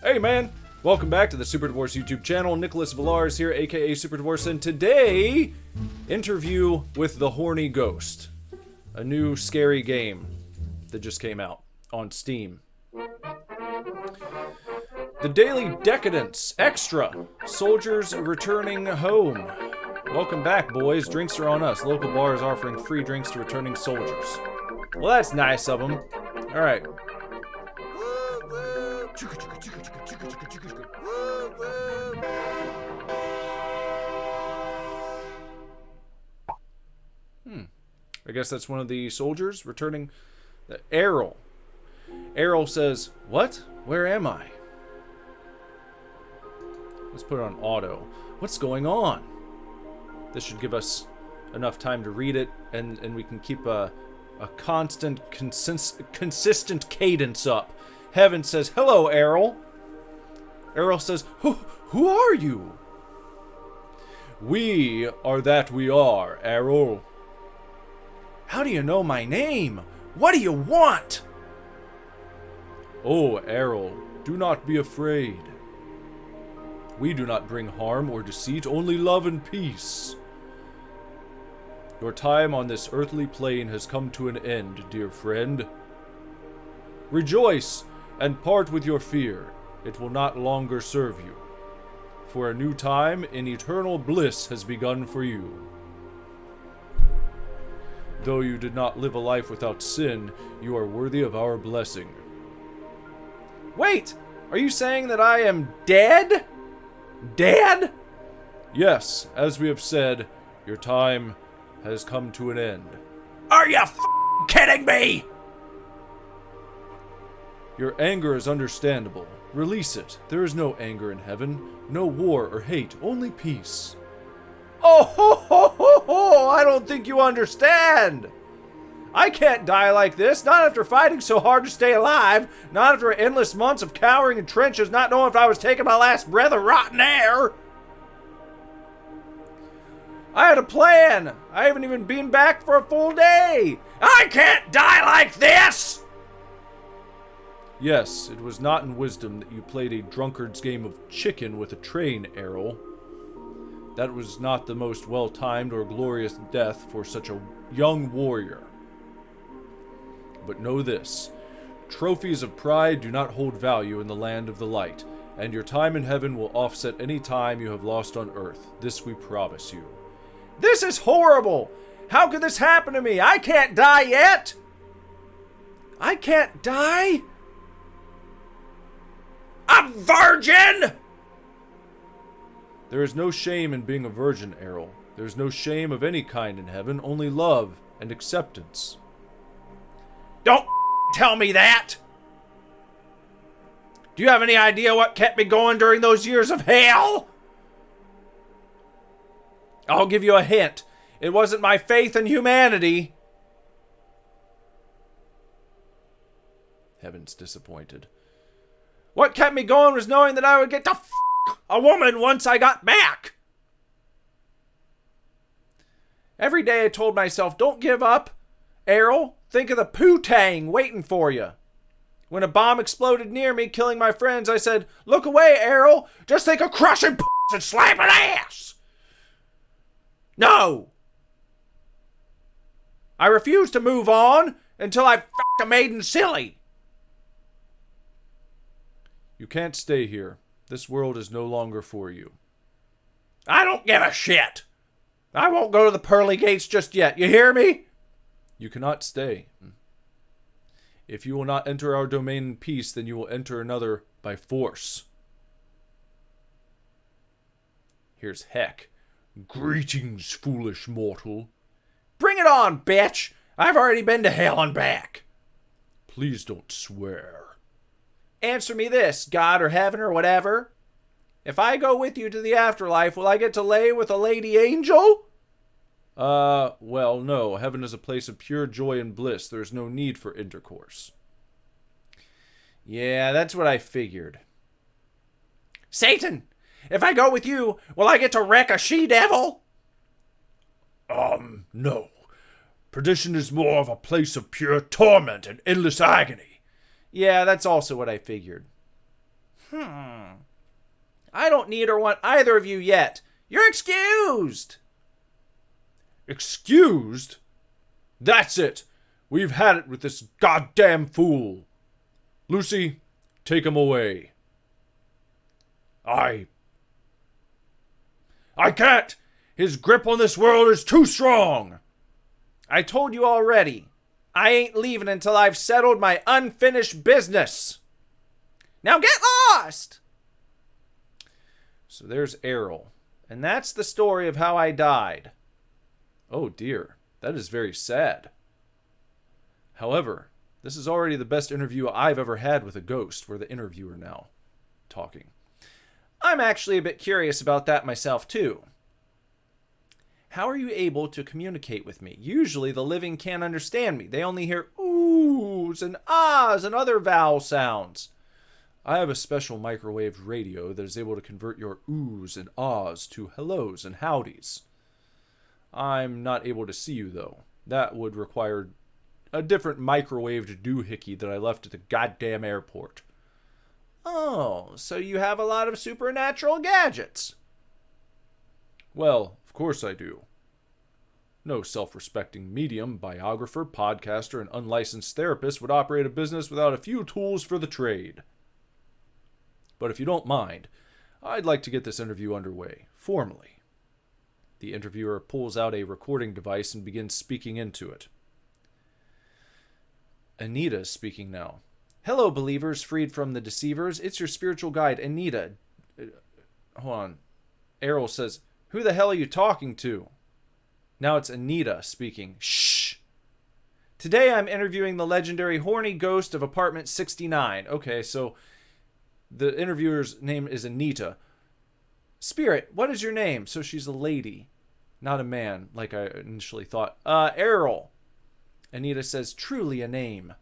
Hey man, welcome back to the Super Divorce YouTube channel. Nicholas Villars here, aka Super Divorce, and today, interview with the Horny Ghost. A new scary game that just came out on Steam. The Daily Decadence Extra. Soldiers returning home. Welcome back, boys. Drinks are on us. Local bars offering free drinks to returning soldiers. Well, that's nice of them. Alright. I guess that's one of the soldiers returning. Errol. Errol says, "What? Where am I?" Let's put it on auto. What's going on? This should give us enough time to read it, and we can keep a constant, consistent cadence up. Heaven says, "Hello, Errol." Errol says, Who are you?" "We are that we are, Errol." "How do you know my name? What do you want?" "Oh, Errol, do not be afraid. We do not bring harm or deceit, only love and peace. Your time on this earthly plane has come to an end, dear friend. Rejoice and part with your fear. It will not longer serve you. For a new time in eternal bliss has begun for you. Though you did not live a life without sin, you are worthy of our blessing." Wait! Are you saying that I am dead? Dead? "Yes, as we have said, your time has come to an end." Are you kidding me? "Your anger is understandable. Release it. There is no anger in heaven, no war or hate, only peace." Oh, ho, ho, ho, ho! I don't think you understand. I can't die like this, not after fighting so hard to stay alive, not after endless months of cowering in trenches, not knowing if I was taking my last breath of rotten air. I had a plan. I haven't even been back for a full day. I can't die like this! Yes, it was not in wisdom that you played a drunkard's game of chicken with a train, Errol. That was not the most well-timed or glorious death for such a young warrior. But know this, trophies of pride do not hold value in the land of the light, and your time in heaven will offset any time you have lost on earth. This we promise you. This is horrible! How could this happen to me? I can't die yet! I can't die? A virgin? There is no shame in being a virgin, Errol. There is no shame of any kind in heaven, only love and acceptance. Don't tell me that! Do you have any idea what kept me going during those years of hell? I'll give you a hint. It wasn't my faith in humanity. Heaven's disappointed. What kept me going was knowing that I would get to a woman once I got back. Every day I told myself, don't give up, Errol. Think of the poo-tang waiting for you. When a bomb exploded near me, killing my friends, I said, look away, Errol. Just think of crushing and slapping ass. No. I refuse to move on until I a maiden silly. You can't stay here. This world is no longer for you. I don't give a shit. I won't go to the pearly gates just yet. You hear me? You cannot stay. If you will not enter our domain in peace, then you will enter another by force. Here's Heck. Greetings, foolish mortal. Bring it on, bitch. I've already been to hell and back. Please don't swear. Answer me this, God or heaven or whatever. If I go with you to the afterlife, will I get to lay with a lady angel? Well, no. Heaven is a place of pure joy and bliss. There's no need for intercourse. Yeah, that's what I figured. Satan, if I go with you, will I get to wreck a she-devil? No. Perdition is more of a place of pure torment and endless agony. Yeah, that's also what I figured. I don't need or want either of you yet. You're excused. Excused? That's it. We've had it with this goddamn fool. Lucy, take him away. I can't. His grip on this world is too strong. I told you already. I ain't leaving until I've settled my unfinished business. Now get lost! So there's Errol. And that's the story of how I died. Oh dear, that is very sad. However, this is already the best interview I've ever had with a ghost. We're the interviewer now, talking. I'm actually a bit curious about that myself too. How are you able to communicate with me? Usually the living can't understand me. They only hear oohs and ahs and other vowel sounds. I have a special microwave radio that is able to convert your oohs and ahs to hellos and howdies. I'm not able to see you, though. That would require a different microwaved doohickey that I left at the goddamn airport. Oh, so you have a lot of supernatural gadgets. Well, of course I do. No self-respecting medium, biographer, podcaster, and unlicensed therapist would operate a business without a few tools for the trade. But if you don't mind, I'd like to get this interview underway, formally. The interviewer pulls out a recording device and begins speaking into it. Anita is speaking now. Hello, believers freed from the deceivers. It's your spiritual guide, Anita. Hold on. Errol says, "Who the hell are you talking to?" Now it's Anita speaking. Shh! Today I'm interviewing the legendary Horny ghost of apartment 69. Okay, so the interviewer's name is Anita. Spirit, what is your name? So she's a lady, not a man, like I initially thought. Errol. Anita says, "Truly a name."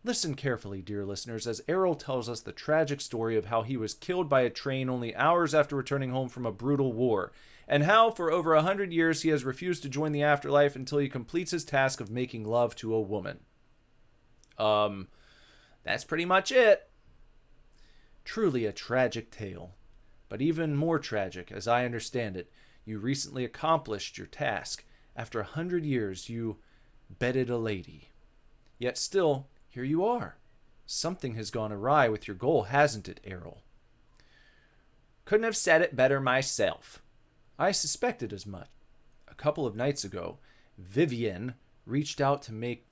Listen carefully, dear listeners, as Errol tells us the tragic story of how he was killed by a train only hours after returning home from a brutal war, and how for over 100 years he has refused to join the afterlife until he completes his task of making love to a woman. That's pretty much it. Truly a tragic tale. But even more tragic, as I understand it, you recently accomplished your task. After 100 years, you bedded a lady. Yet still, here you are. Something has gone awry with your goal, hasn't it, Errol? Couldn't have said it better myself. I suspected as much. A couple of nights ago, Vivienne reached out to me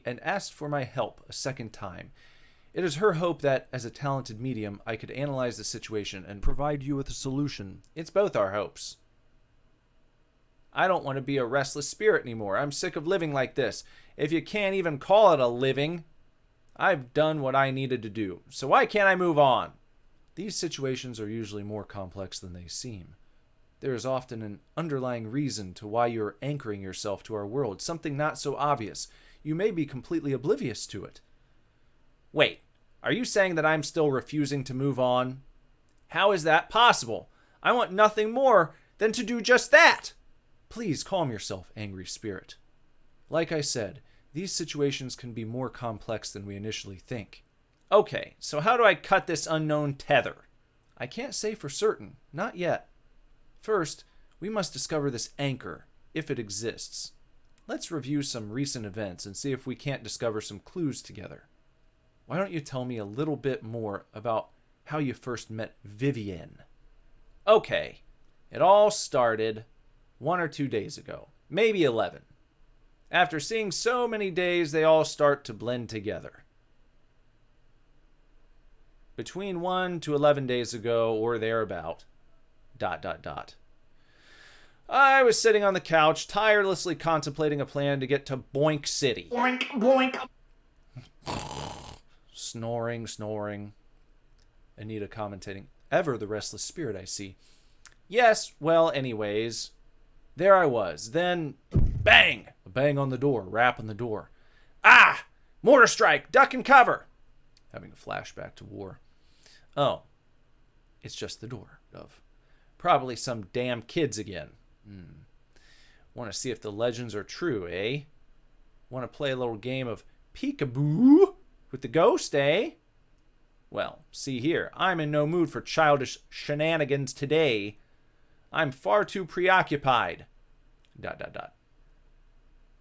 and asked for my help a second time. It is her hope that, as a talented medium, I could analyze the situation and provide you with a solution. It's both our hopes. I don't want to be a restless spirit anymore. I'm sick of living like this. If you can't even call it a living, I've done what I needed to do. So why can't I move on? These situations are usually more complex than they seem. There is often an underlying reason to why you are anchoring yourself to our world, something not so obvious. You may be completely oblivious to it. Wait, are you saying that I'm still refusing to move on? How is that possible? I want nothing more than to do just that. Please calm yourself, angry spirit. Like I said, these situations can be more complex than we initially think. Okay, so how do I cut this unknown tether? I can't say for certain, not yet. First, we must discover this anchor, if it exists. Let's review some recent events and see if we can't discover some clues together. Why don't you tell me a little bit more about how you first met Vivienne? Okay, it all started 1 or 2 days ago, maybe 11. After seeing so many days, they all start to blend together. Between 1 to 11 days ago, or thereabout, ... I was sitting on the couch, tirelessly contemplating a plan to get to Boink City. Boink, boink. Snoring. Anita commentating. Ever the restless spirit, I see. Yes, well, anyways. There I was. Then, bang! A bang on the door, rap on the door. Ah! Mortar strike! Duck and cover! Having a flashback to war. Oh. It's just the door, Dove. Probably some damn kids again. Want to see if the legends are true, eh? Want to play a little game of peekaboo with the ghost, eh? Well, see here, I'm in no mood for childish shenanigans today. I'm far too preoccupied. ...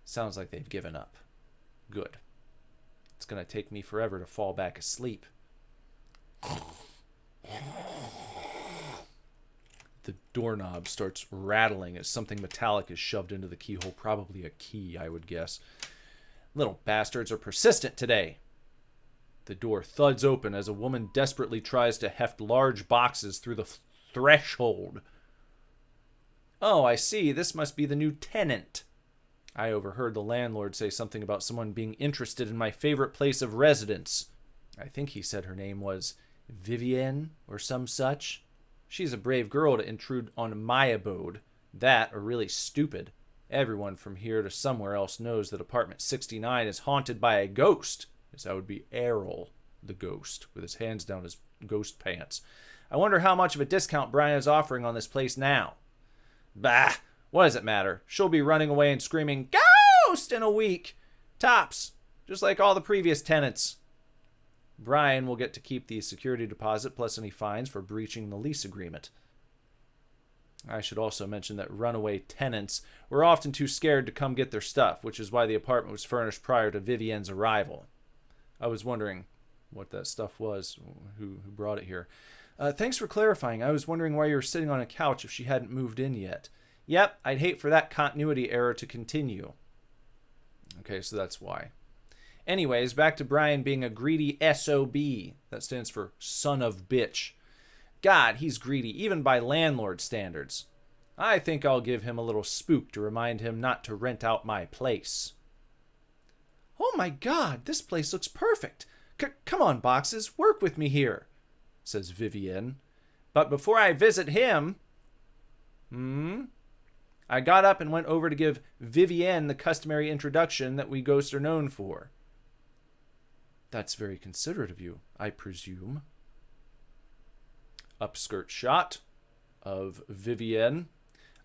Sounds like they've given up. Good. It's going to take me forever to fall back asleep. The doorknob starts rattling as something metallic is shoved into the keyhole. Probably a key, I would guess. Little bastards are persistent today. The door thuds open as a woman desperately tries to heft large boxes through the threshold. Oh, I see. This must be the new tenant. I overheard the landlord say something about someone being interested in my favorite place of residence. I think he said her name was Vivienne or some such. She's a brave girl to intrude on my abode. That, or really stupid. Everyone from here to somewhere else knows that apartment 69 is haunted by a ghost. Yes, that would be Errol, the ghost, with his hands down his ghost pants. I wonder how much of a discount Brian is offering on this place now. Bah! What does it matter? She'll be running away and screaming, "Ghost!" in a week. Tops. Just like all the previous tenants. Brian will get to keep the security deposit plus any fines for breaching the lease agreement. I should also mention that runaway tenants were often too scared to come get their stuff, which is why the apartment was furnished prior to Vivienne's arrival. I was wondering what that stuff was, who brought it here. Thanks for clarifying. I was wondering why you were sitting on a couch if she hadn't moved in yet. Yep, I'd hate for that continuity error to continue. Okay, so that's why. Anyways, back to Brian being a greedy SOB. That stands for son of bitch. God, he's greedy, even by landlord standards. I think I'll give him a little spook to remind him not to rent out my place. Oh my God, this place looks perfect. Come on, boxes, work with me here, says Vivienne. But before I visit him... I got up and went over to give Vivienne the customary introduction that we ghosts are known for. That's very considerate of you, I presume. Upskirt shot of Vivienne.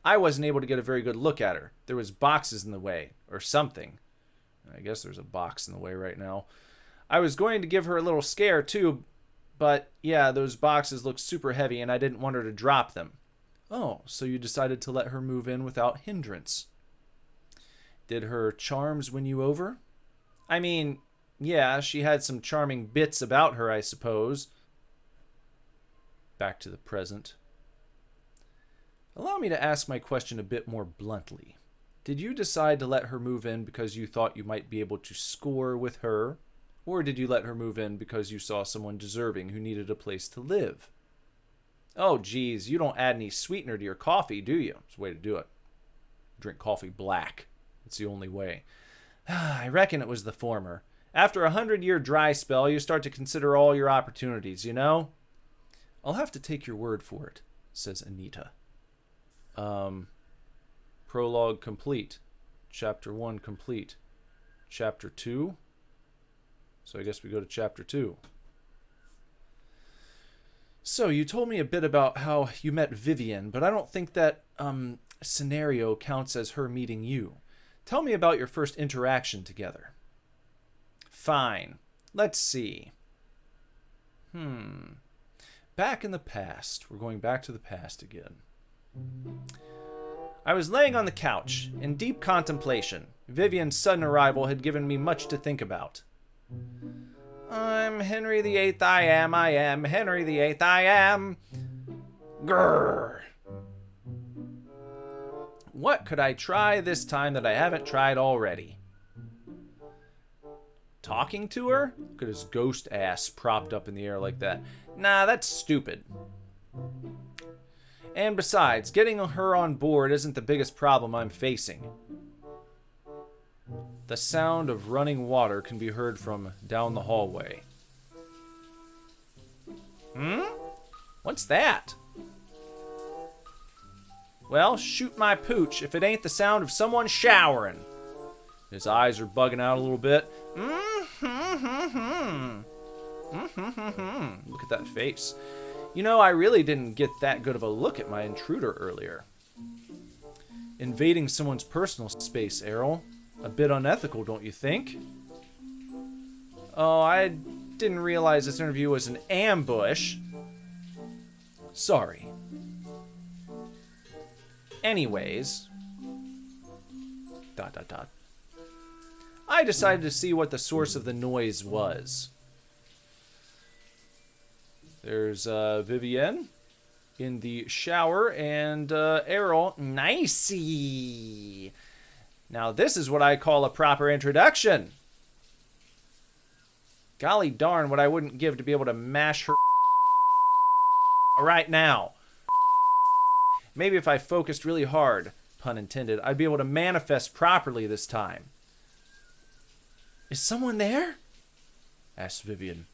I wasn't able to get a very good look at her. There was boxes in the way, or something. I guess there's a box in the way right now. I was going to give her a little scare too, but yeah, those boxes looked super heavy and I didn't want her to drop them. Oh, so you decided to let her move in without hindrance. Did her charms win you over? I mean, yeah, she had some charming bits about her, I suppose. Back to the present. Allow me to ask my question a bit more bluntly. Did you decide to let her move in because you thought you might be able to score with her? Or did you let her move in because you saw someone deserving who needed a place to live? Oh, geez, you don't add any sweetener to your coffee, do you? It's a way to do it. Drink coffee black. It's the only way. I reckon it was the former. After a 100-year dry spell, you start to consider all your opportunities, you know? I'll have to take your word for it, says Anita. Prologue complete. Chapter 1 complete. Chapter 2? So I guess we go to Chapter 2. So, you told me a bit about how you met Vivienne, but I don't think that, scenario counts as her meeting you. Tell me about your first interaction together. Fine. Let's see. Back in the past. We're going back to the past again. I was laying on the couch, in deep contemplation. Vivienne's sudden arrival had given me much to think about. I'm Henry VIII, I am Henry VIII, I am. Grrr. What could I try this time that I haven't tried already? Talking to her? Look at his ghost ass propped up in the air like that. Nah, that's stupid. And besides, getting her on board isn't the biggest problem I'm facing. The sound of running water can be heard from down the hallway. What's that? Well, shoot my pooch if it ain't the sound of someone showering. His eyes are bugging out a little bit. Look at that face. You know, I really didn't get that good of a look at my intruder earlier. Invading someone's personal space, Errol. A bit unethical, don't you think? Oh, I'd Didn't realize this interview was an ambush. Sorry. Anyways. ... I decided to see what the source of the noise was. There's Vivienne in the shower and Errol. Nicey. Now this is what I call a proper introduction. Golly darn what I wouldn't give to be able to mash her right now. Maybe if I focused really hard, pun intended, I'd be able to manifest properly this time. Is someone there? Asked Vivian.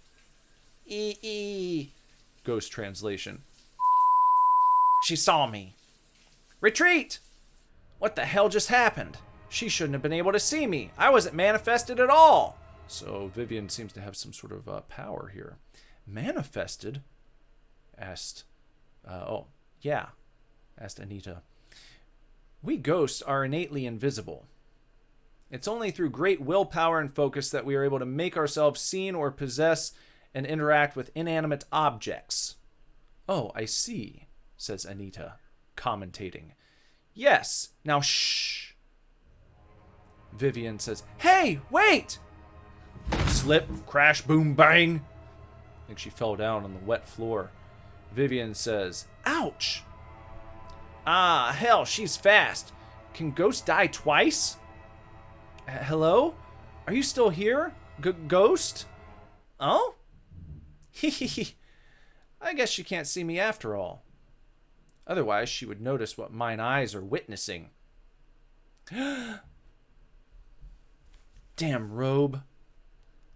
Ghost translation. She saw me. Retreat! What the hell just happened? She shouldn't have been able to see me. I wasn't manifested at all. So Vivian seems to have some sort of power here. Manifested? Asked. Asked Anita. We ghosts are innately invisible. It's only through great willpower and focus that we are able to make ourselves seen or possess and interact with inanimate objects. Oh, I see, says Anita, commentating. Yes, now shh. Vivian says, hey, wait! Slip, crash, boom, bang. I think she fell down on the wet floor. Vivian says, ouch! Ah, hell, she's fast. Can ghosts die twice? Hello? Are you still here? Ghost? Oh? Hehehe. I guess she can't see me after all. Otherwise, she would notice what mine eyes are witnessing. Damn robe.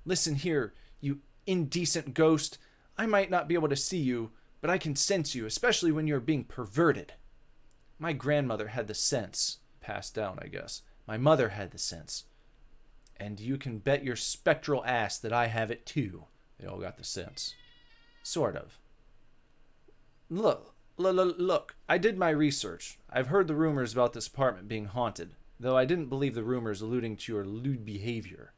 Listen here, you indecent ghost. I might not be able to see you, but I can sense you, especially when you're being perverted. My grandmother had the sense. Passed down, I guess. My mother had the sense. And you can bet your spectral ass that I have it too. They all got the sense. Sort of. Look, I did my research. I've heard the rumors about this apartment being haunted, though I didn't believe the rumors alluding to your lewd behavior.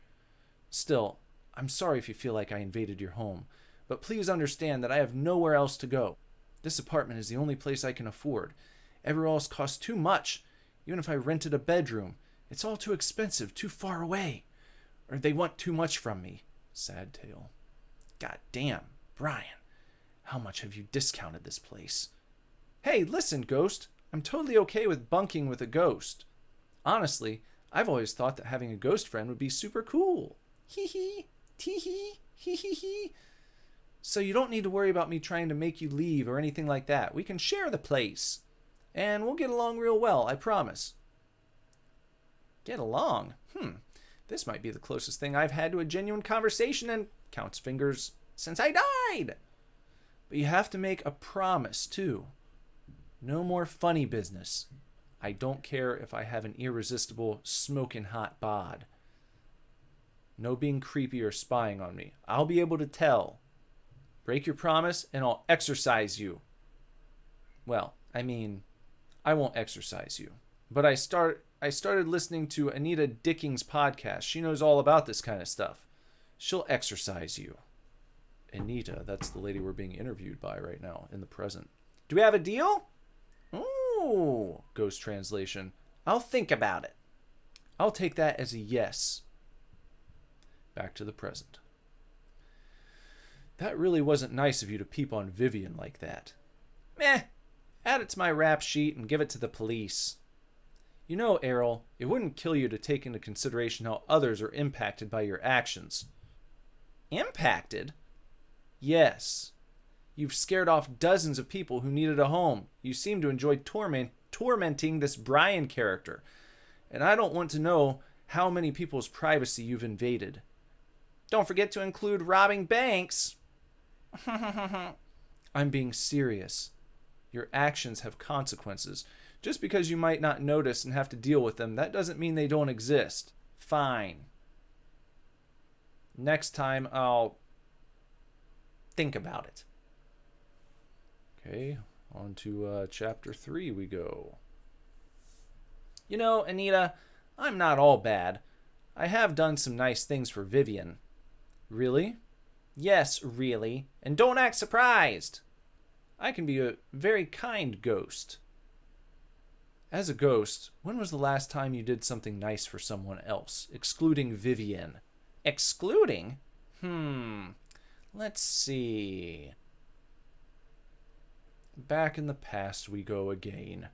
Still, I'm sorry if you feel like I invaded your home, but please understand that I have nowhere else to go. This apartment is the only place I can afford. Everywhere else costs too much. Even if I rented a bedroom, it's all too expensive, too far away. Or they want too much from me. Sad tale. God damn, Brian. How much have you discounted this place? Hey, listen, ghost. I'm totally okay with bunking with a ghost. Honestly, I've always thought that having a ghost friend would be super cool. Hee hee, tee hee, hee hee hee. So you don't need to worry about me trying to make you leave or anything like that. We can share the place. And we'll get along real well, I promise. Get along? This might be the closest thing I've had to a genuine conversation in, counts fingers, since I died. But you have to make a promise, too. No more funny business. I don't care if I have an irresistible, smoking hot bod. No being creepy or spying on me. I'll be able to tell. Break your promise and I'll exorcise you. Well, I mean, I won't exorcise you. But I started listening to Anita Dicking's podcast. She knows all about this kind of stuff. She'll exorcise you. Anita, that's the lady we're being interviewed by right now in the present. Do we have a deal? Ooh, ghost translation. I'll think about it. I'll take that as a yes. Back to the present. That really wasn't nice of you to peep on Vivian like that. Meh. Add it to my rap sheet and give it to the police. You know, Errol, it wouldn't kill you to take into consideration how others are impacted by your actions. Impacted? Yes. You've scared off dozens of people who needed a home. You seem to enjoy tormenting this Brian character. And I don't want to know how many people's privacy you've invaded. Don't forget to include robbing banks. I'm being serious. Your actions have consequences. Just because you might not notice and have to deal with them, that doesn't mean they don't exist. Fine. Next time, I'll think about it. Okay, on to chapter 3 we go. You know, Anita, I'm not all bad. I have done some nice things for Vivian. Really? Yes, really. And don't act surprised. I can be a very kind ghost. As a ghost, when was the last time you did something nice for someone else, excluding Vivian? Excluding? Let's see. Back in the past we go again.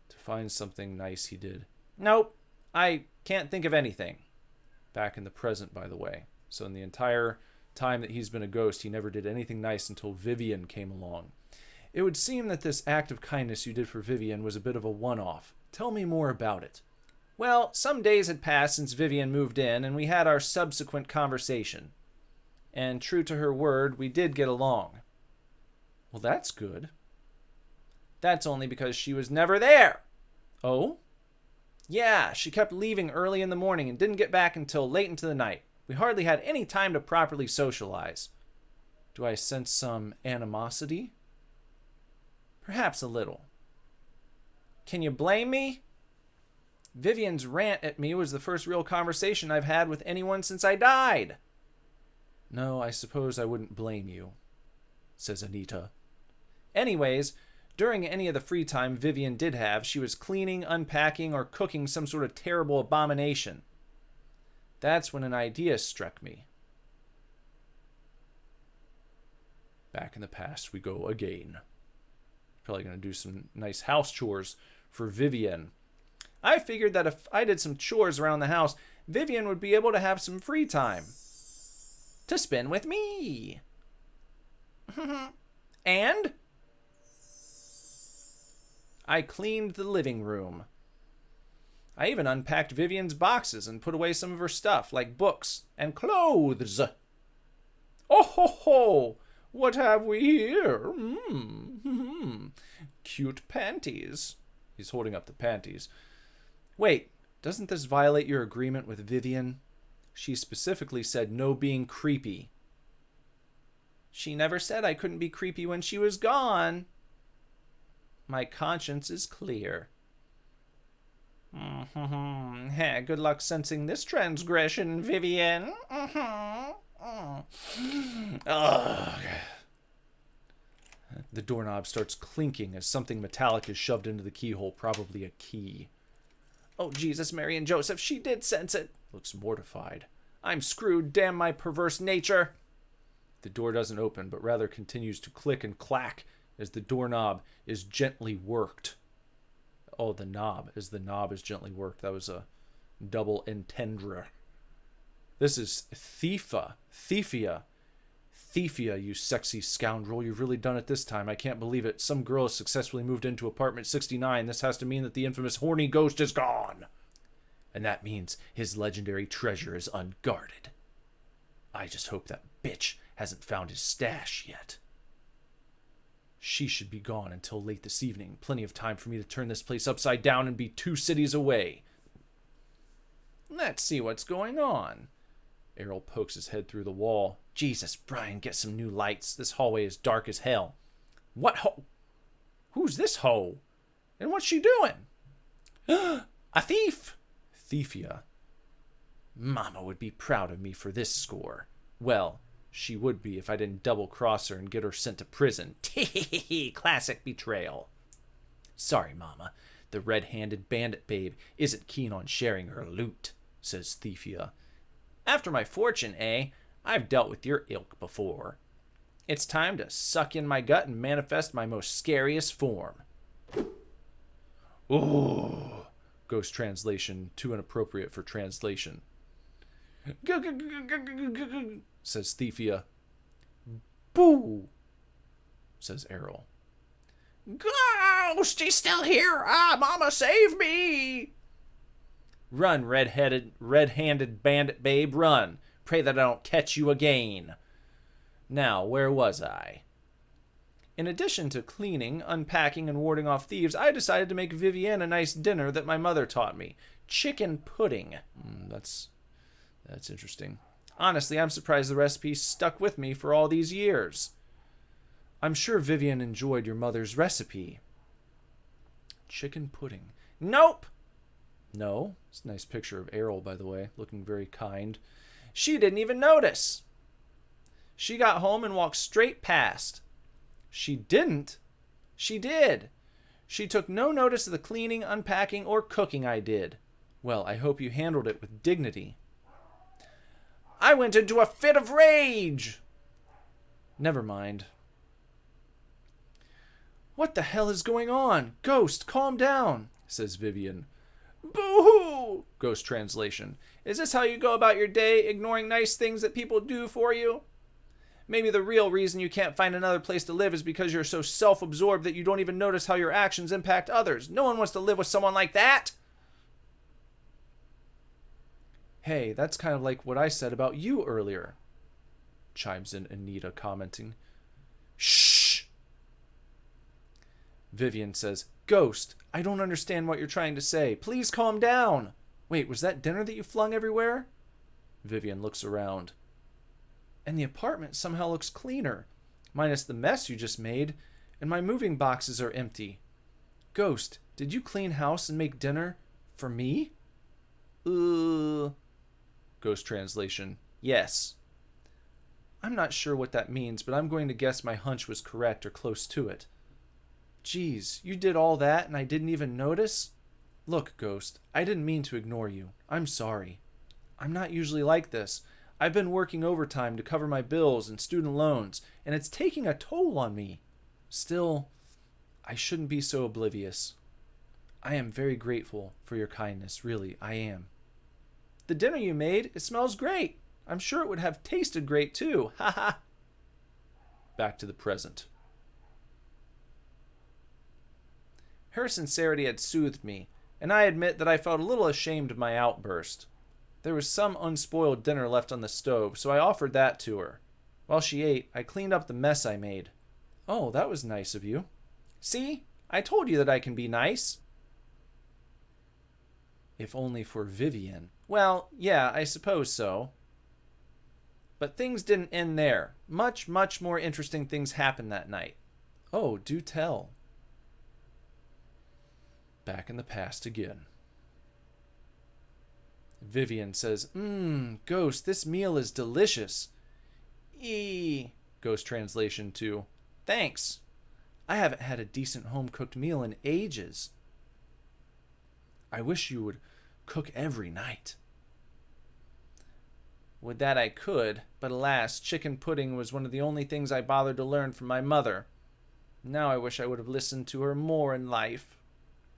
To find something nice he did. Nope, I can't think of anything. Back in the present, by the way. So in the entire time that he's been a ghost, he never did anything nice until Vivian came along. It would seem that this act of kindness you did for Vivian was a bit of a one-off. Tell me more about it. Well, some days had passed since Vivian moved in, and we had our subsequent conversation. And true to her word, we did get along. Well, that's good. That's only because she was never there. Oh? Yeah, she kept leaving early in the morning and didn't get back until late into the night. We hardly had any time to properly socialize. Do I sense some animosity? Perhaps a little. Can you blame me? Vivian's rant at me was the first real conversation I've had with anyone since I died. No, I suppose I wouldn't blame you, says Anita. Anyways, during any of the free time Vivian did have, she was cleaning, unpacking, or cooking some sort of terrible abomination. That's when an idea struck me. Back in the past we go again. Probably going to do some nice house chores for Vivian. I figured that if I did some chores around the house, Vivian would be able to have some free time to spend with me. And I cleaned the living room. I even unpacked Vivian's boxes and put away some of her stuff, like books and clothes. Oh ho ho! What have we here? Cute panties. He's holding up the panties. Wait, doesn't this violate your agreement with Vivian? She specifically said no being creepy. She never said I couldn't be creepy when she was gone. My conscience is clear. Good luck sensing this transgression, Vivian. The doorknob starts clinking as something metallic is shoved into the keyhole, probably a key. Oh, Jesus, Mary, and Joseph, she did sense it. Looks mortified. I'm screwed, damn my perverse nature. The door doesn't open, but rather continues to click and clack as the doorknob is gently worked. Oh, the knob is gently worked. That was a double entendre. This is Thiefa. Thiefia, you sexy scoundrel. You've really done it this time. I can't believe it. Some girl has successfully moved into apartment 69. This has to mean that the infamous Horny ghost is gone. And that means his legendary treasure is unguarded. I just hope that bitch hasn't found his stash yet. She should be gone until late this evening. Plenty of time for me to turn this place upside down and be 2 cities away. Let's see what's going on. Errol pokes his head through the wall. Jesus, Brian, get some new lights. This hallway is dark as hell. What ho? Who's this hoe? And what's she doing? A thief! Thiefia. Mama would be proud of me for this score. Well, she would be if I didn't double-cross her and get her sent to prison. Classic betrayal. Sorry, Mama. The red-handed bandit babe isn't keen on sharing her loot, says Thiefia. After my fortune, eh? I've dealt with your ilk before. It's time to suck in my gut and manifest my most scariest form. Ooh. Ghost translation, too inappropriate for translation. Says Thiefia. Boo, says Errol. Ghost, he's still here. Ah, Mama, save me. Run, red-handed bandit babe, run. Pray that I don't catch you again. Now, where was I? In addition to cleaning, unpacking, and warding off thieves, I decided to make Vivienne a nice dinner that my mother taught me. Chicken pudding. That's interesting. Honestly, I'm surprised the recipe stuck with me for all these years. I'm sure Vivian enjoyed your mother's recipe. Chicken pudding. Nope! No? It's a nice picture of Errol, by the way, looking very kind. She didn't even notice. She got home and walked straight past. She didn't? She did. She took no notice of the cleaning, unpacking, or cooking I did. Well, I hope you handled it with dignity. I went into a fit of rage. Never mind. What the hell is going on? Ghost, calm down, says Vivian. Boo-hoo! Ghost translation. Is this how you go about your day, ignoring nice things that people do for you? Maybe the real reason you can't find another place to live is because you're so self-absorbed that you don't even notice how your actions impact others. No one wants to live with someone like that. Hey, that's kind of like what I said about you earlier, chimes in Anita, commenting. Shh! Vivian says, Ghost, I don't understand what you're trying to say. Please calm down. Wait, was that dinner that you flung everywhere? Vivian looks around. And the apartment somehow looks cleaner, minus the mess you just made, and my moving boxes are empty. Ghost, did you clean house and make dinner for me? Ghost translation. Yes. I'm not sure what that means, but I'm going to guess my hunch was correct or close to it. Geez, you did all that and I didn't even notice? Look, Ghost, I didn't mean to ignore you. I'm sorry. I'm not usually like this. I've been working overtime to cover my bills and student loans, and it's taking a toll on me. Still, I shouldn't be so oblivious. I am very grateful for your kindness, really, I am. The dinner you made, it smells great. I'm sure it would have tasted great too. Ha ha. Back to the present. Her sincerity had soothed me, and I admit that I felt a little ashamed of my outburst. There was some unspoiled dinner left on the stove, so I offered that to her. While she ate, I cleaned up the mess I made. Oh, that was nice of you. See? I told you that I can be nice. If only for Vivian. Well, yeah, I suppose so. But things didn't end there. Much, much more interesting things happened that night. Oh, do tell. Back in the past again. Vivian says, Ghost, this meal is delicious. Ghost translation to, thanks. I haven't had a decent home-cooked meal in ages. I wish you would cook every night. Would that I could, but alas, chicken pudding was one of the only things I bothered to learn from my mother. Now I wish I would have listened to her more in life.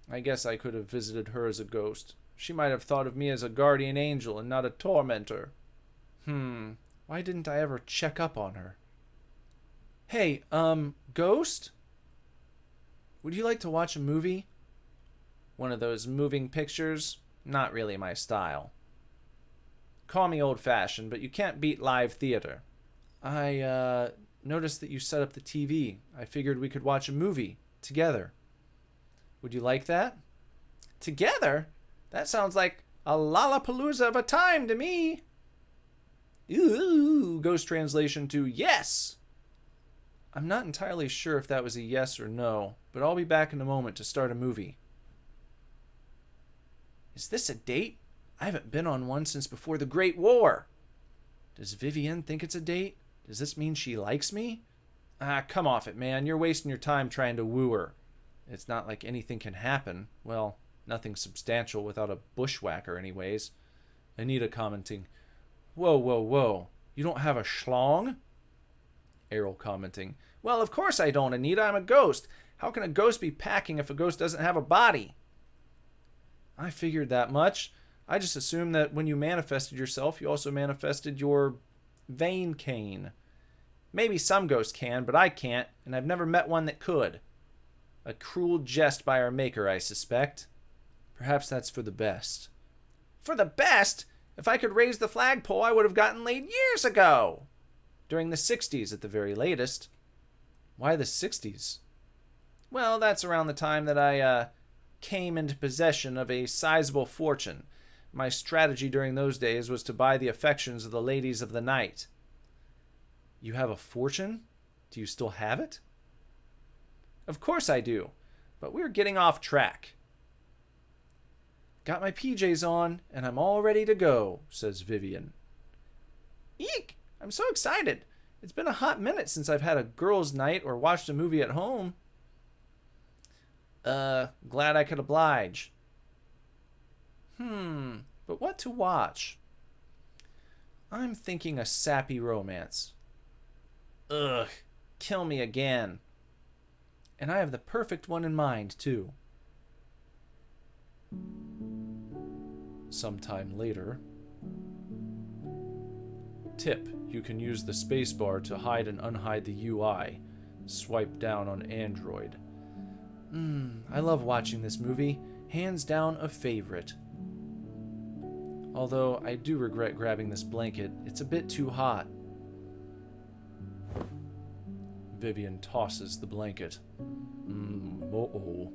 I guess I could have visited her as a ghost. She might have thought of me as a guardian angel and not a tormentor. Why didn't I ever check up on her? Hey, Ghost? Would you like to watch a movie? One of those moving pictures? Not really my style. Call me old-fashioned, but you can't beat live theater. I, noticed that you set up the TV. I figured we could watch a movie together. Would you like that? Together? That sounds like a lollapalooza of a time to me. Ooh, Ghost translation to yes. I'm not entirely sure if that was a yes or no, but I'll be back in a moment to start a movie. Is this a date? I haven't been on one since before the Great War. Does Vivian think it's a date? Does this mean she likes me? Come off it, man. You're wasting your time trying to woo her. It's not like anything can happen. Well, nothing substantial without a bushwhacker anyways. Anita commenting, Whoa, whoa, whoa. You don't have a schlong? Errol commenting, Well, of course I don't, Anita. I'm a ghost. How can a ghost be packing if a ghost doesn't have a body? I figured that much. I just assumed that when you manifested yourself, you also manifested your vein cane. Maybe some ghosts can, but I can't, and I've never met one that could. A cruel jest by our maker, I suspect. Perhaps that's for the best. For the best? If I could raise the flagpole, I would have gotten laid years ago. During the 60s at the very latest. Why the 60s? Well, that's around the time that I came into possession of a sizable fortune. My strategy during those days was to buy the affections of the ladies of the night. You have a fortune? Do you still have it? Of course I do, but we're getting off track. Got my PJs on, and I'm all ready to go, says Vivian. Eek! I'm so excited. It's been a hot minute since I've had a girls' night or watched a movie at home. Glad I could oblige. But what to watch? I'm thinking a sappy romance. Ugh, kill me again. And I have the perfect one in mind, too. Sometime later. Tip: you can use the spacebar to hide and unhide the UI. Swipe down on Android. I love watching this movie. Hands down a favorite. Although I do regret grabbing this blanket. It's a bit too hot. Vivian tosses the blanket. Uh-oh.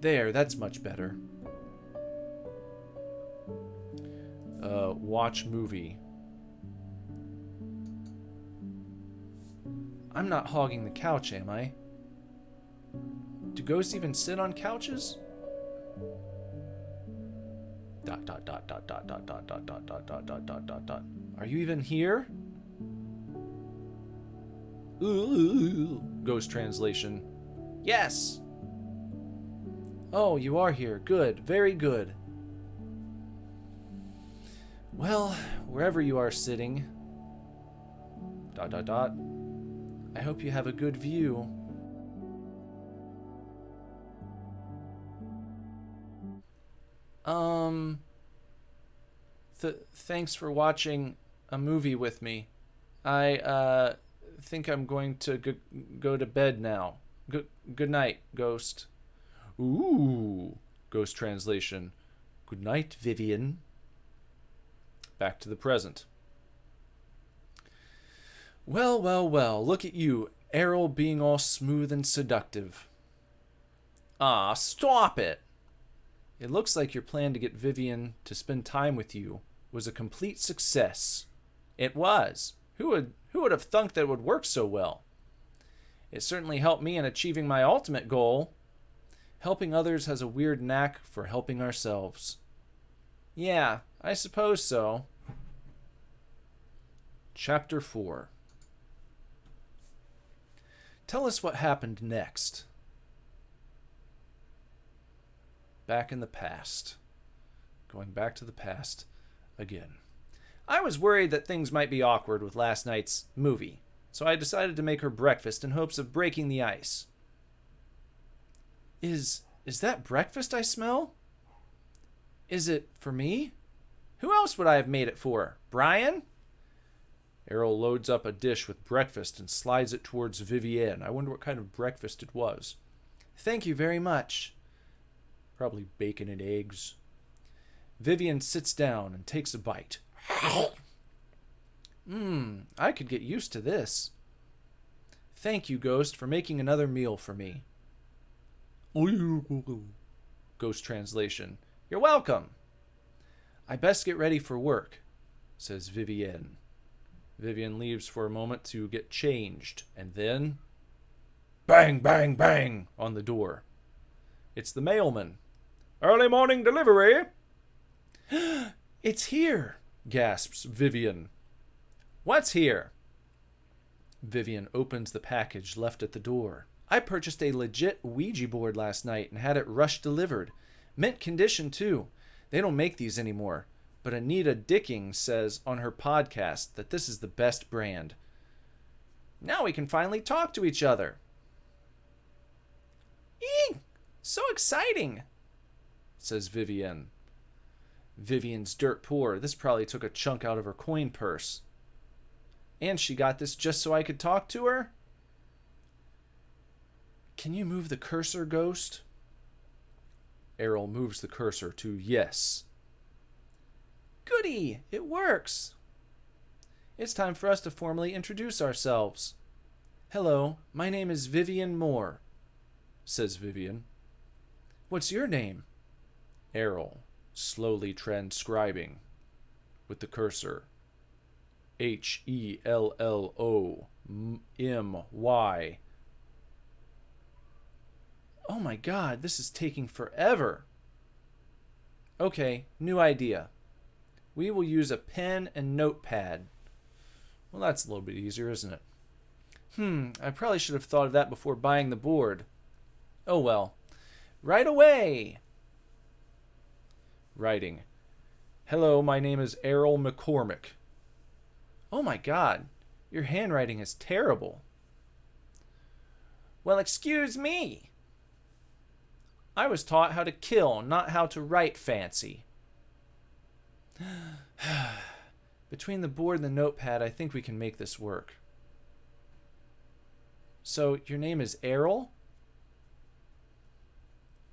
There, that's much better. Watch movie. I'm not hogging the couch, am I? Do ghosts even sit on couches? Dot dot dot dot dot dot dot dot dot dot dot dot dot dot dot. Are you even here? Ghost translation. Yes. Oh, you are here. Good. Very good. Well, wherever you are sitting. Dot dot dot. I hope you have a good view. Thanks for watching a movie with me. I think I'm going to go to bed now. Good night, Ghost. Ooh, Ghost translation. Good night, Vivian. Back to the present. Well, well, well, look at you, Errol being all smooth and seductive. Ah, stop it! It looks like your plan to get Vivian to spend time with you was a complete success. It was. Who would have thunk that it would work so well? It certainly helped me in achieving my ultimate goal. Helping others has a weird knack for helping ourselves. Yeah, I suppose so. Chapter 4. Tell us what happened next. Back in the past. Going back to the past again. I was worried that things might be awkward with last night's movie, so I decided to make her breakfast in hopes of breaking the ice. Is that breakfast I smell? Is it for me? Who else would I have made it for? Brian? Errol loads up a dish with breakfast and slides it towards Vivienne. I wonder what kind of breakfast it was. Thank you very much. Probably bacon and eggs. Vivian sits down and takes a bite. I could get used to this. Thank you, Ghost, for making another meal for me. Ghost translation. You're welcome. I best get ready for work, says Vivienne. Vivian leaves for a moment to get changed, and then... Bang, bang, bang on the door. It's the mailman. Early morning delivery. It's here, gasps Vivian. What's here? Vivian opens the package left at the door. I purchased a legit Ouija board last night and had it rush delivered. Mint condition, too. They don't make these anymore. But Anita Dicking says on her podcast that this is the best brand. Now we can finally talk to each other. Eek! So exciting, says Vivienne. Vivian's dirt poor. This probably took a chunk out of her coin purse. And she got this just so I could talk to her? Can you move the cursor, Ghost? Errol moves the cursor to yes. Goody! It works! It's time for us to formally introduce ourselves. Hello, my name is Vivian Moore, says Vivian. What's your name? Errol, slowly transcribing with the cursor. Hellommy. Oh my god, this is taking forever. Okay, new idea. We will use a pen and notepad. Well, that's a little bit easier, isn't it? I probably should have thought of that before buying the board. Oh well. Right away! Writing. Hello, my name is Errol McCormick. Oh my god, your handwriting is terrible. Well, excuse me. I was taught how to kill, not how to write fancy. Between the board and the notepad, I think we can make this work. So, your name is Errol?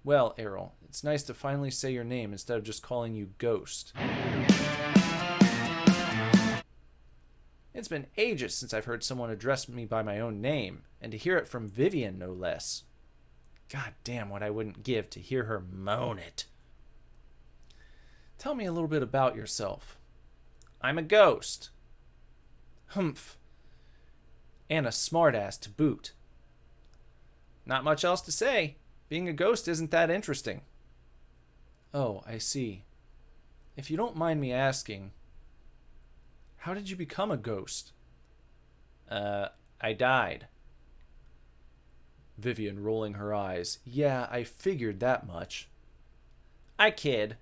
Well, Errol, it's nice to finally say your name instead of just calling you Ghost. It's been ages since I've heard someone address me by my own name, and to hear it from Vivian, no less. God damn what I wouldn't give to hear her moan it. Tell me a little bit about yourself. I'm a ghost. Humph. And a smartass to boot. Not much else to say. Being a ghost isn't that interesting. Oh, I see. If you don't mind me asking, how did you become a ghost? I died. Vivian rolling her eyes. Yeah, I figured that much. I kid.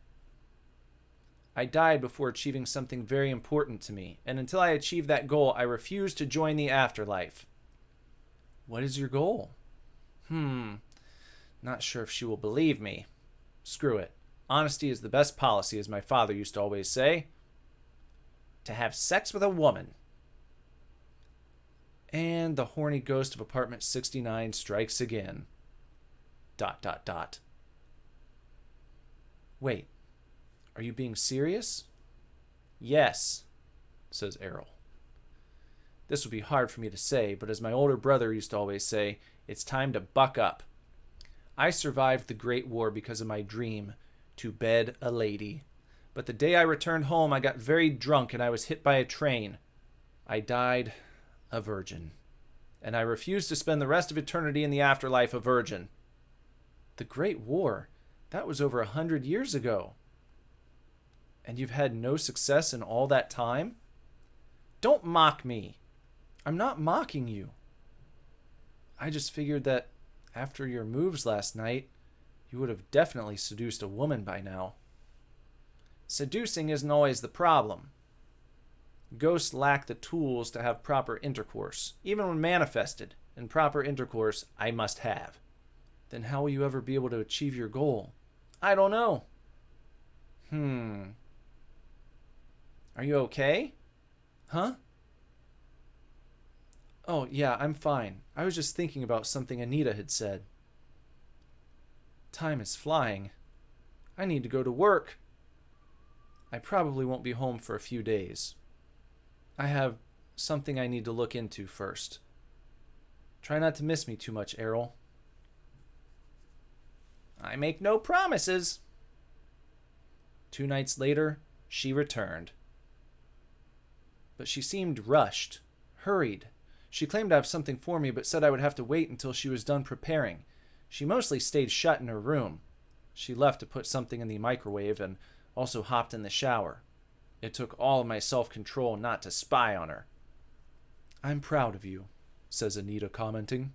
I died before achieving something very important to me, and until I achieve that goal, I refuse to join the afterlife. What is your goal? Not sure if she will believe me. Screw it. Honesty is the best policy, as my father used to always say. To have sex with a woman. And the horny ghost of apartment 69 strikes again. ... Wait. Are you being serious? Yes, says Errol. This would be hard for me to say, but as my older brother used to always say, it's time to buck up. I survived the Great War because of my dream to bed a lady. But the day I returned home, I got very drunk and I was hit by a train. I died a virgin. And I refuse to spend the rest of eternity in the afterlife a virgin. The Great War? That was over 100 years ago. And you've had no success in all that time? Don't mock me. I'm not mocking you. I just figured that after your moves last night, you would have definitely seduced a woman by now. Seducing isn't always the problem. Ghosts lack the tools to have proper intercourse, even when manifested, and proper intercourse I must have. Then how will you ever be able to achieve your goal? I don't know. Are you okay? Huh? Oh, yeah, I'm fine. I was just thinking about something Anita had said. Time is flying. I need to go to work. I probably won't be home for a few days. I have something I need to look into first. Try not to miss me too much, Errol. I make no promises. 2 nights later, she returned. But she seemed rushed, hurried. She claimed to have something for me, but said I would have to wait until she was done preparing. She mostly stayed shut in her room. She left to put something in the microwave and also hopped in the shower. It took all of my self-control not to spy on her. I'm proud of you, says Anita, commenting.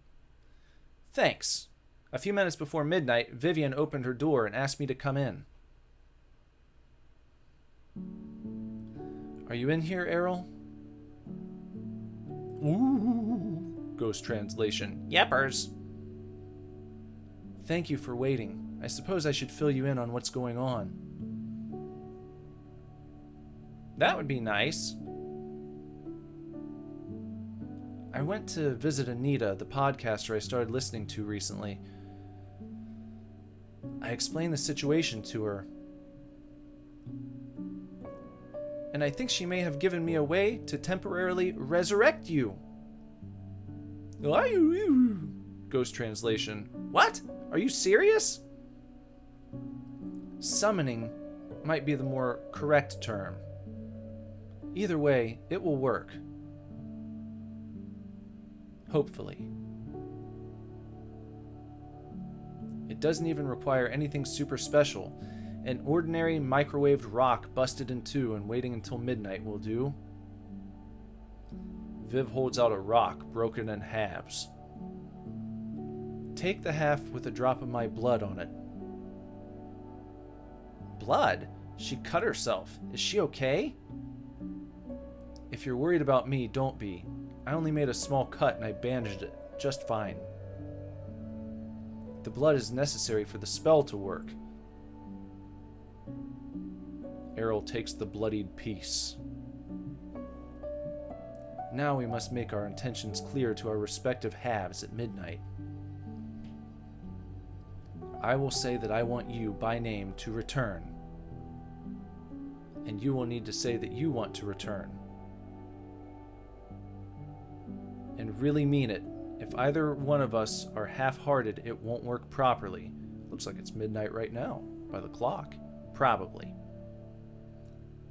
Thanks. A few minutes before midnight, Vivian opened her door and asked me to come in. Are you in here, Errol? Ooh, Ghost translation. Yeppers. Thank you for waiting. I suppose I should fill you in on what's going on. That would be nice. I went to visit Anita, the podcaster I started listening to recently. I explained the situation to her. And I think she may have given me a way to temporarily resurrect you. Ghost translation. What? Are you serious? Summoning might be the more correct term. Either way, it will work. Hopefully. It doesn't even require anything super special. An ordinary microwaved rock busted in two and waiting until midnight will do. Viv holds out a rock broken in halves. Take the half with a drop of my blood on it. Blood? She cut herself. Is she okay? If you're worried about me, don't be. I only made a small cut and I bandaged it just fine. The blood is necessary for the spell to work. Errol takes the bloodied piece. Now we must make our intentions clear to our respective halves at midnight. I will say that I want you, by name, to return. And you will need to say that you want to return. And really mean it. If either one of us are half-hearted, it won't work properly. Looks like it's midnight right now, by the clock. Probably.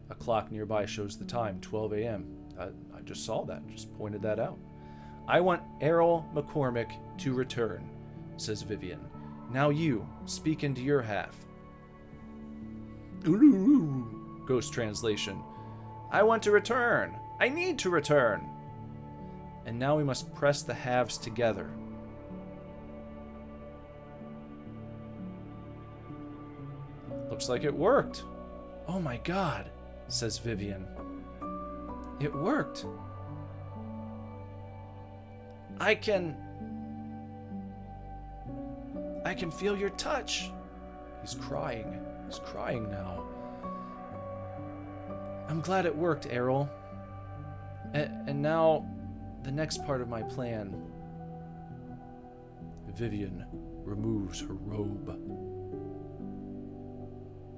A clock nearby shows the time, 12 a.m. I just saw that, just pointed that out. I want Errol McCormick to return, says Vivian. Now you, speak into your half. Ghost translation. I want to return. I need to return. And now we must press the halves together. Looks like it worked. Oh my God, says Vivian. It worked. I can feel your touch. He's crying. He's crying now. I'm glad it worked, Errol. And now, the next part of my plan. Vivian removes her robe.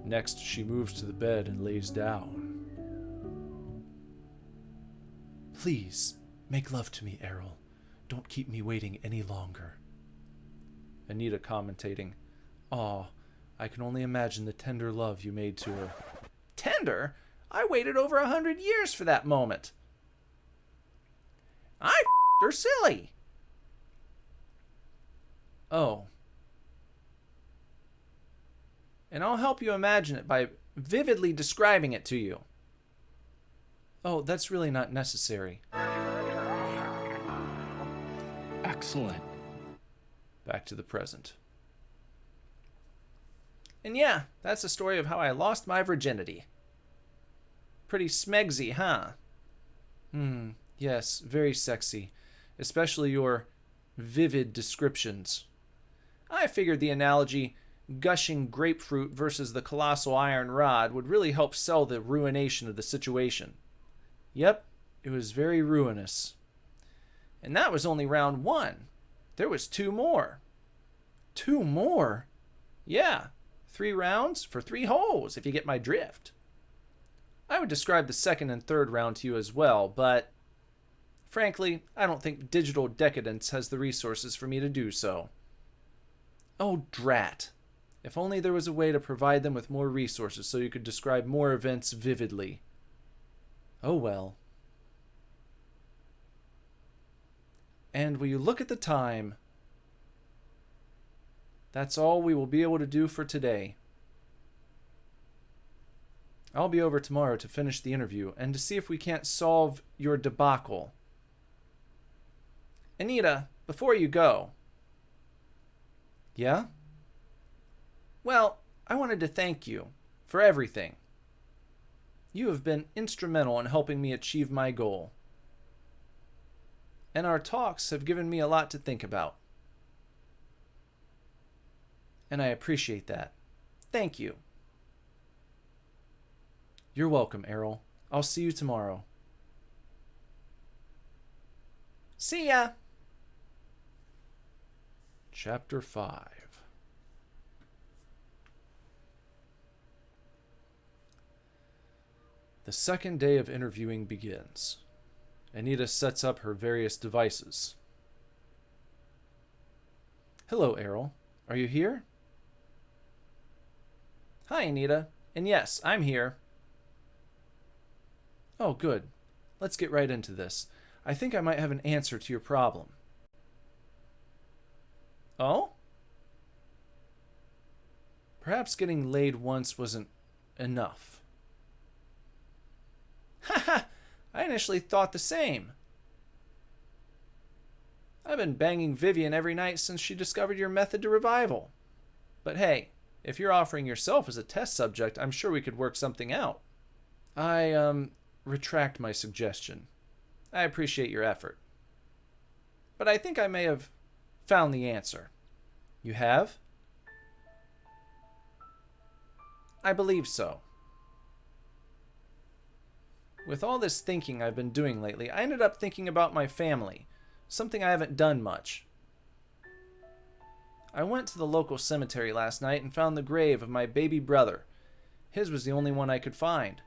Next, she moves to the bed and lays down. Please, make love to me, Errol. Don't keep me waiting any longer. Anita commentating, "Aw, I can only imagine the tender love you made to her." Tender? I waited over 100 years for that moment. I f***ed her silly. Oh. And I'll help you imagine it by vividly describing it to you. Oh, that's really not necessary. Excellent. Back to the present. And yeah, that's the story of how I lost my virginity. Pretty smegsy, huh? Yes, very sexy. Especially your vivid descriptions. I figured the analogy, gushing grapefruit versus the colossal iron rod, would really help sell the ruination of the situation. Yep, it was very ruinous. And that was only round 1. There was 2 more. 2 more? Yeah, 3 rounds for 3 holes, if you get my drift. I would describe the second and third round to you as well, but frankly, I don't think digital decadence has the resources for me to do so. Oh, drat. If only there was a way to provide them with more resources so you could describe more events vividly. Oh well. And will you look at the time? That's all we will be able to do for today. I'll be over tomorrow to finish the interview and to see if we can't solve your debacle. Anita, before you go. Yeah? Well, I wanted to thank you for everything. You have been instrumental in helping me achieve my goal. And our talks have given me a lot to think about. And I appreciate that. Thank you. You're welcome, Errol. I'll see you tomorrow. See ya! Chapter 5. The second day of interviewing begins. Anita sets up her various devices. Hello, Errol. Are you here? Hi, Anita. And yes, I'm here. Oh, good. Let's get right into this. I think I might have an answer to your problem. Oh? Perhaps getting laid once wasn't enough. Haha! I initially thought the same. I've been banging Vivian every night since she discovered your method to revival. But hey, if you're offering yourself as a test subject, I'm sure we could work something out. I retract my suggestion. I appreciate your effort. But I think I may have found the answer. You have? I believe so. With all this thinking I've been doing lately, I ended up thinking about my family, something I haven't done much. I went to the local cemetery last night and found the grave of my baby brother. His was the only one I could find.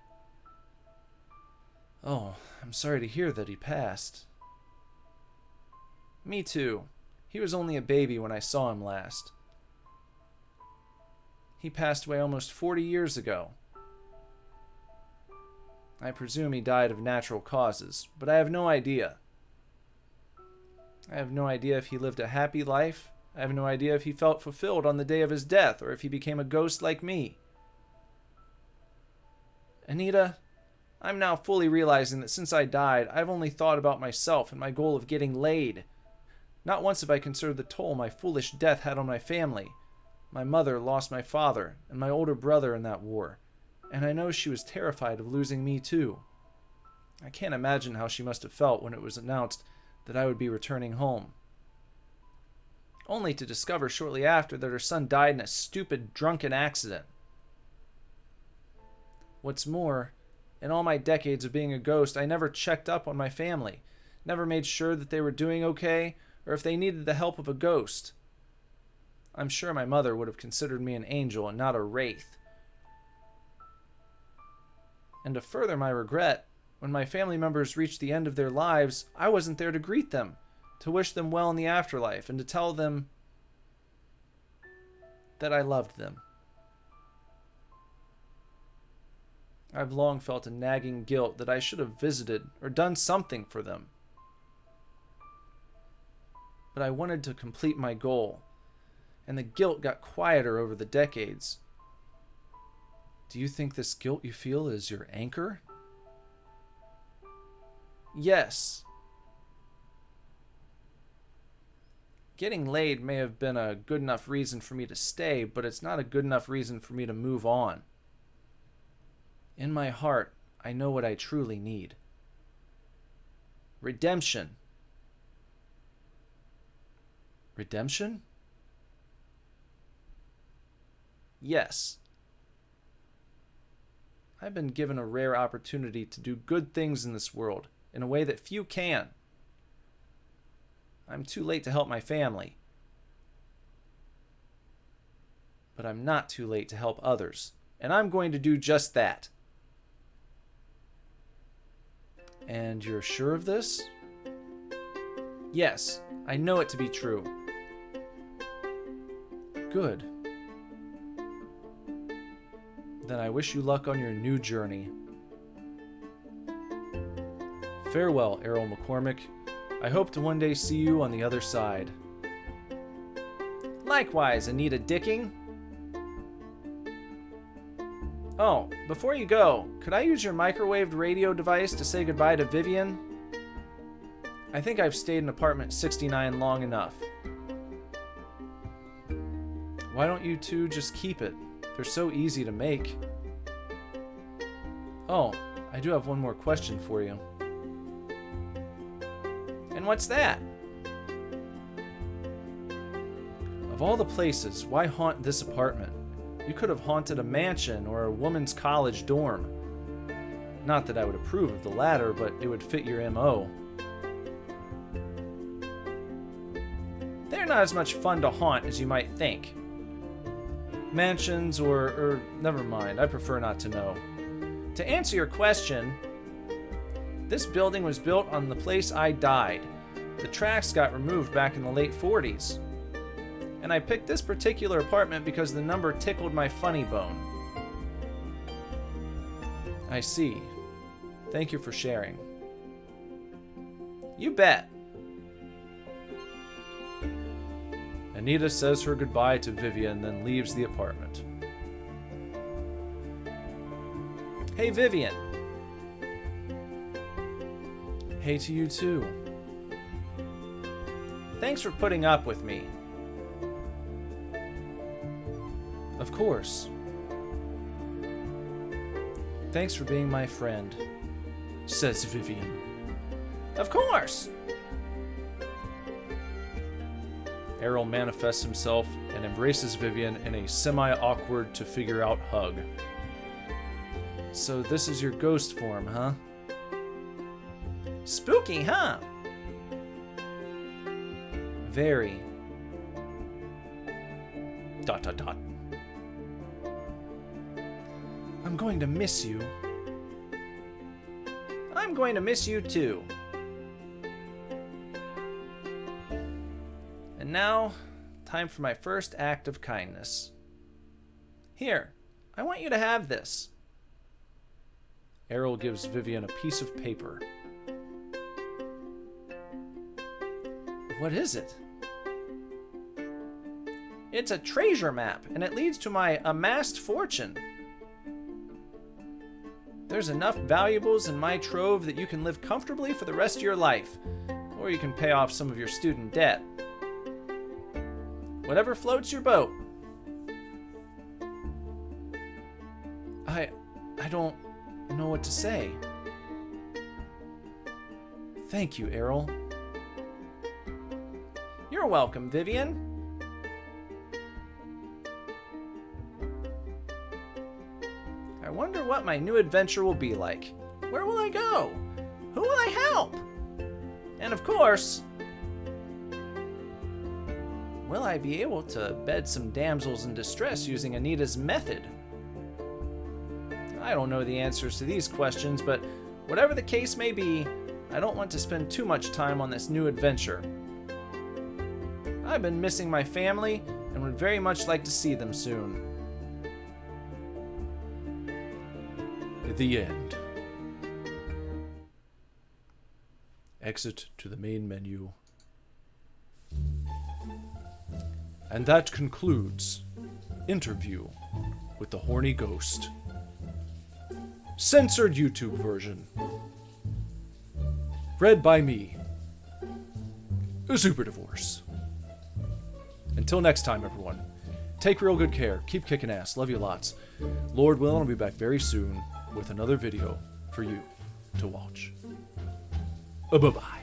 Oh, I'm sorry to hear that he passed. Me too. He was only a baby when I saw him last. He passed away almost 40 years ago. I presume he died of natural causes, but I have no idea. I have no idea if he lived a happy life. I have no idea if he felt fulfilled on the day of his death, or if he became a ghost like me. Anita, I'm now fully realizing that since I died, I've only thought about myself and my goal of getting laid. Not once have I considered the toll my foolish death had on my family. My mother lost my father and my older brother in that war, and I know she was terrified of losing me too. I can't imagine how she must have felt when it was announced that I would be returning home, only to discover shortly after that her son died in a stupid drunken accident. What's more, in all my decades of being a ghost, I never checked up on my family, never made sure that they were doing okay, or if they needed the help of a ghost. I'm sure my mother would have considered me an angel and not a wraith. And to further my regret, when my family members reached the end of their lives, I wasn't there to greet them, to wish them well in the afterlife, and to tell them that I loved them. I've long felt a nagging guilt that I should have visited or done something for them. But I wanted to complete my goal, and the guilt got quieter over the decades. Do you think this guilt you feel is your anchor? Yes. Getting laid may have been a good enough reason for me to stay, but it's not a good enough reason for me to move on. In my heart, I know what I truly need. Redemption. Redemption? Yes. I've been given a rare opportunity to do good things in this world, in a way that few can. I'm too late to help my family. But I'm not too late to help others, and I'm going to do just that. And you're sure of this? Yes, I know it to be true. Good. Then I wish you luck on your new journey. Farewell, Errol McCormick. I hope to one day see you on the other side. Likewise, Anita Dicking. Oh, before you go, could I use your microwaved radio device to say goodbye to Vivian? I think I've stayed in apartment 69 long enough. Why don't you two just keep it? They're so easy to make. Oh, I do have one more question for you. And what's that? Of all the places, why haunt this apartment? You could have haunted a mansion or a woman's college dorm. Not that I would approve of the latter, but it would fit your MO. They're not as much fun to haunt as you might think. Mansions or never mind, I prefer not to know. To answer your question, this building was built on the place I died. The tracks got removed back in the late 40s. And I picked this particular apartment because the number tickled my funny bone. I see. Thank you for sharing. You bet. Anita says her goodbye to Vivian, then leaves the apartment. Hey, Vivian. Hey to you too. Thanks for putting up with me. Of course. Thanks for being my friend, says Vivian. Of course. Errol manifests himself and embraces Vivian in a semi-awkward to figure out hug. So this is your ghost form, huh? Spooky, huh? Very. ... I'm going to miss you. I'm going to miss you too. And now, time for my first act of kindness. Here, I want you to have this. Errol gives Vivian a piece of paper. What is it? It's a treasure map, and it leads to my amassed fortune. There's enough valuables in my trove that you can live comfortably for the rest of your life, or you can pay off some of your student debt. Whatever floats your boat. I don't know what to say. Thank you, Errol. You're welcome, Vivian. I wonder what my new adventure will be like. Where will I go? Who will I help? And of course, will I be able to bed some damsels in distress using Anita's method? I don't know the answers to these questions, but whatever the case may be, I don't want to spend too much time on this new adventure. I've been missing my family and would very much like to see them soon. The end. Exit to the main menu. And that concludes Interview with the Horny Ghost. Censored YouTube version. Read by me, a Super Divorce. Until next time, everyone, take real good care, keep kicking ass, love you lots. Lord willing, I'll be back very soon with another video for you to watch. Bye-bye.